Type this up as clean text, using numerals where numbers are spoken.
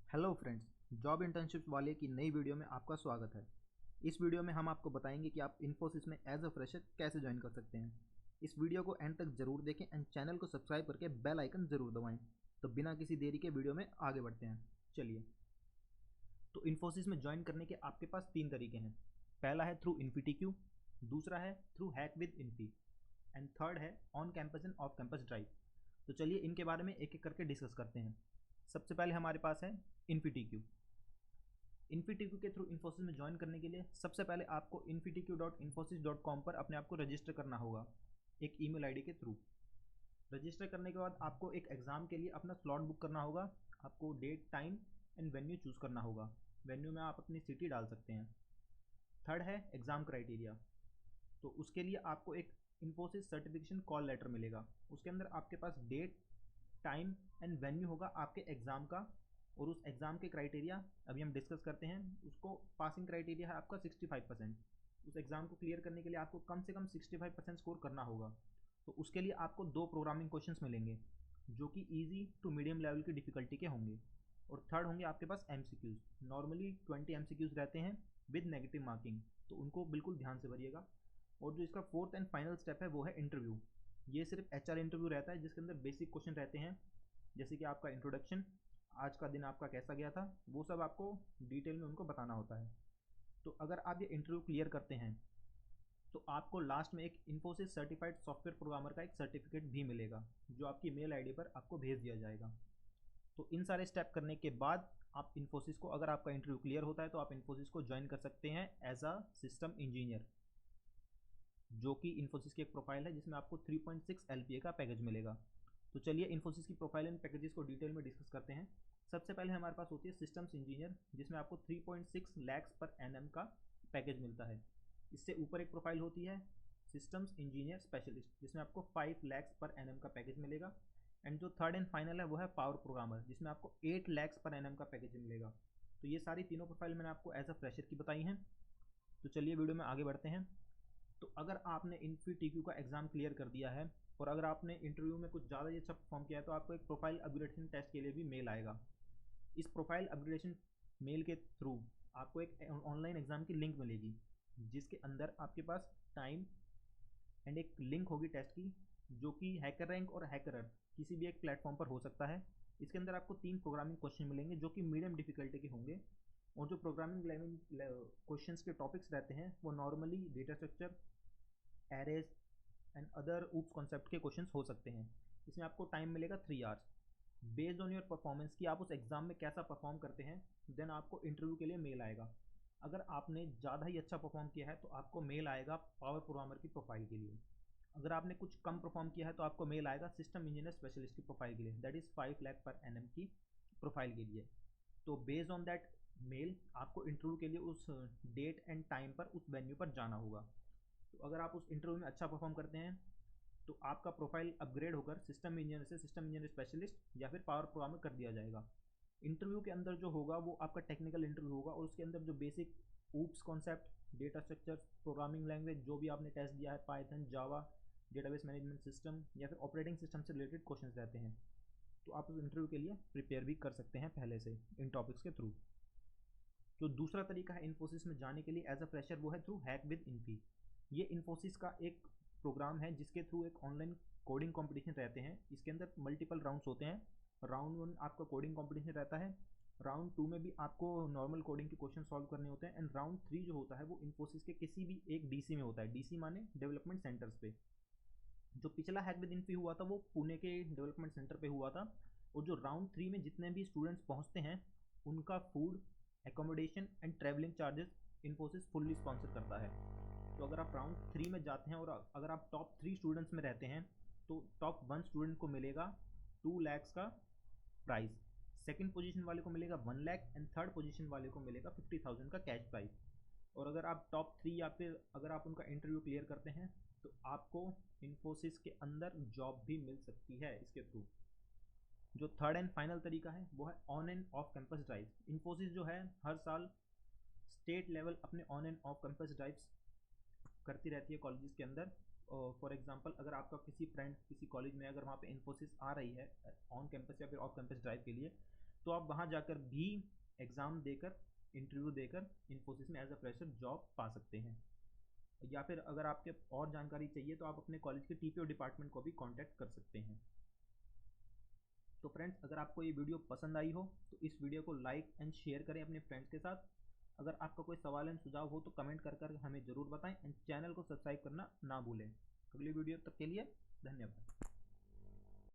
Hello friends, job internships वाले की नई वीडियो में आपका स्वागत है। इस वीडियो में हम आपको बताएंगे कि आप इन्फोसिस में एज अ फ्रेशर कैसे ज्वाइन कर सकते हैं। इस वीडियो को एंड तक जरूर देखें एंड चैनल को सब्सक्राइब करके बेल आइकन जरूर दबाएं। तो बिना किसी देरी के वीडियो में आगे बढ़ते हैं। चलिए, तो इन्फोसिस में ज्वाइन करने के आपके पास 3 तरीके हैं। पहला है थ्रू इन्फीटीक्यू, दूसरा है through hack with Infy and third है on campus and off campus drive. तो चलिए इनके बारे में एक एक करके डिस्कस करते हैं। सबसे पहले हमारे पास है इन्फीटीक्यू। इन्फीटीक्यू के थ्रू इन्फोसिस में ज्वाइन करने के लिए सबसे पहले आपको infitq.infosys.com पर अपने आप को रजिस्टर करना होगा एक ईमेल आईडी के थ्रू। रजिस्टर करने के बाद आपको एक एग्ज़ाम के लिए अपना स्लॉट बुक करना होगा। आपको date, time and venue choose करना होगा। वेन्यू में आप अपनी सिटी डाल सकते हैं। थर्ड है एग्ज़ाम क्राइटेरिया। तो उसके लिए आपको एक इन्फोसिस सर्टिफिकेशन कॉल लेटर मिलेगा। उसके अंदर आपके पास डेट, टाइम एंड वेन्यू होगा आपके एग्ज़ाम का। और उस एग्ज़ाम के क्राइटेरिया अभी हम डिस्कस करते हैं। उसको पासिंग क्राइटेरिया है आपका 65%। उस एग्ज़ाम को क्लियर करने के लिए आपको कम से कम 65% स्कोर करना होगा। तो उसके लिए आपको 2 प्रोग्रामिंग क्वेश्चंस मिलेंगे जो कि ईजी टू मीडियम लेवल की डिफ़िकल्टी के होंगे। और थर्ड होंगे आपके पास एमसीक्यूज़। नॉर्मली 20 एमसीक्यूज़ रहते हैं विद नेगेटिव मार्किंग, तो उनको बिल्कुल ध्यान से भरिएगा। और जो इसका फोर्थ एंड फाइनल स्टेप है वो है इंटरव्यू। ये सिर्फ एचआर इंटरव्यू रहता है जिसके अंदर बेसिक क्वेश्चन रहते हैं, जैसे कि आपका इंट्रोडक्शन, आज का दिन आपका कैसा गया था, वो सब आपको डिटेल में उनको बताना होता है। तो अगर आप ये इंटरव्यू क्लियर करते हैं तो आपको लास्ट में एक इन्फोसिस सर्टिफाइड सॉफ्टवेयर प्रोग्रामर का एक सर्टिफिकेट भी मिलेगा जो आपकी मेल आईडी पर आपको भेज दिया जाएगा। तो इन सारे स्टेप करने के बाद आप इन्फोसिस को, अगर आपका इंटरव्यू क्लियर होता है तो आप इन्फोसिस को ज्वाइन कर सकते हैं एज अ सिस्टम इंजीनियर, जो कि इन्फोसिस की एक प्रोफाइल है जिसमें आपको 3.6 LPA का पैकेज मिलेगा। तो चलिए इन्फोसिस की प्रोफाइल एंड पैकेजेस को डिटेल में डिस्कस करते हैं। सबसे पहले हमारे पास होती है सिस्टम्स इंजीनियर, जिसमें आपको 3.6 लैक्स पर एनएम का पैकेज मिलता है। इससे ऊपर एक प्रोफाइल होती है सिस्टम्स इंजीनियर स्पेशलिस्ट, जिसमें आपको 5 लैक्स पर एनएम का पैकेज मिलेगा। एंड जो थर्ड एंड फाइनल है वो है पावर प्रोग्रामर, जिसमें आपको 8 लैक्स पर एनएम का पैकेज मिलेगा। तो ये सारी तीनों प्रोफाइल मैंने आपको एज अ फ्रेशर की बताई हैं। तो चलिए वीडियो में आगे बढ़ते हैं। तो अगर आपने इन्फीटीक्यू का एग्ज़ाम क्लियर कर दिया है और अगर आपने इंटरव्यू में कुछ ज़्यादा ही अच्छा परफॉर्म किया है तो आपको एक प्रोफाइल अपग्रेडेशन टेस्ट के लिए भी मेल आएगा। इस प्रोफाइल अपग्रेडेशन मेल के थ्रू आपको एक ऑनलाइन एग्ज़ाम की लिंक मिलेगी, जिसके अंदर आपके पास टाइम एंड एक लिंक होगी टेस्ट की, जो कि हैकर रैंक और हैकरर किसी भी एक प्लेटफॉर्म पर हो सकता है। इसके अंदर आपको 3 प्रोग्रामिंग क्वेश्चन मिलेंगे जो कि मीडियम डिफिकल्टी के होंगे। और जो प्रोग्रामिंग क्वेश्चंस के टॉपिक्स रहते हैं वो normally data structure, arrays and other oops concept के क्वेश्चंस हो सकते हैं। इसमें आपको टाइम मिलेगा 3 hours. Based on your performance कि आप उस एग्ज़ाम में कैसा परफॉर्म करते हैं, देन आपको इंटरव्यू के लिए मेल आएगा। अगर आपने ज़्यादा ही अच्छा परफॉर्म किया है तो आपको मेल आएगा पावर प्रोग्रामर की प्रोफाइल के लिए। अगर आपने कुछ कम परफॉर्म किया है तो आपको मेल आएगा सिस्टम इंजीनियर स्पेशलिस्ट की प्रोफाइल के लिए, दैट इज़ 5 लाख पर एनएम की प्रोफाइल के लिए। तो बेस्ड ऑन दैट मेल आपको इंटरव्यू के लिए उस डेट एंड टाइम पर उस वेन्यू पर जाना होगा। तो अगर आप उस इंटरव्यू में अच्छा परफॉर्म करते हैं तो आपका प्रोफाइल अपग्रेड होकर सिस्टम इंजीनियर से सिस्टम इंजीनियर स्पेशलिस्ट या फिर पावर प्रोग्रामर कर दिया जाएगा। इंटरव्यू के अंदर जो होगा वो आपका टेक्निकल इंटरव्यू होगा और उसके अंदर जो basic oops concept, data structure, programming language जो भी आपने टेस्ट दिया है, पाइथन, जावा, डेटाबेस मैनेजमेंट सिस्टम या फिर ऑपरेटिंग सिस्टम से रिलेटेड क्वेश्चंस रहते हैं। तो आप उस इंटरव्यू के लिए प्रिपेयर भी कर सकते हैं पहले से इन टॉपिक्स के थ्रू। जो दूसरा तरीका है इन्फोसिस में जाने के लिए एज अ फ्रेशर वो है थ्रू हैक विद इन्फी। ये इन्फोसिस का एक प्रोग्राम है जिसके थ्रू एक ऑनलाइन कोडिंग कंपटीशन रहते हैं। इसके अंदर मल्टीपल राउंड्स होते हैं। राउंड 1 आपका कोडिंग कंपटीशन रहता है। राउंड 2 में भी आपको नॉर्मल कोडिंग के क्वेश्चन सॉल्व करने होते हैं। एंड राउंड 3 जो होता है वो इन्फोसिस के किसी भी एक डीसी में होता है। डीसी माने डेवलपमेंट सेंटर्स पे। जो पिछला हैक विद इन्फी हुआ था वो पुणे के डेवलपमेंट सेंटर पे हुआ था। और जो राउंड 3 में जितने भी स्टूडेंट्स पहुंचते हैं उनका food, accommodation and travelling charges Infosys fully sponsor करता है। तो अगर आप राउंड 3 में जाते हैं और अगर आप टॉप 3 स्टूडेंट्स में रहते हैं तो टॉप 1 स्टूडेंट को मिलेगा 2 लैक्स का प्राइज़, सेकंड पोजीशन वाले को मिलेगा 1 लाख एंड थर्ड पोजीशन वाले को मिलेगा 50,000 का कैश प्राइज़। और अगर आप टॉप 3 या फिर अगर आप उनका इंटरव्यू क्लियर करते हैं तो आपको इन्फोसिस के अंदर जॉब भी मिल सकती है इसके थ्रू। जो थर्ड एंड फाइनल तरीका है वो है on and off campus drive. Infosys जो है हर साल स्टेट लेवल अपने on and off campus drives करती रहती है कॉलेजेस के अंदर। फॉर एग्जांपल अगर आपका किसी फ्रेंड किसी कॉलेज में अगर वहाँ पे इन्फोसिस आ रही है ऑन कैंपस या फिर ऑफ कैंपस ड्राइव के लिए, तो आप वहाँ जाकर भी एग्ज़ाम देकर, इंटरव्यू देकर इन्फोसिस में एज अ फ्रेशर जॉब पा सकते हैं। या फिर अगर आपके और जानकारी चाहिए तो आप अपने कॉलेज के टीपीओ डिपार्टमेंट को भी कांटेक्ट कर सकते हैं। तो फ्रेंड्स, अगर आपको ये वीडियो पसंद आई हो तो इस वीडियो को लाइक एंड शेयर करें अपने फ्रेंड्स के साथ। अगर आपका कोई सवाल एंड सुझाव हो तो कमेंट कर हमें ज़रूर बताएं एंड चैनल को सब्सक्राइब करना ना भूलें। अगली वीडियो तक के लिए धन्यवाद।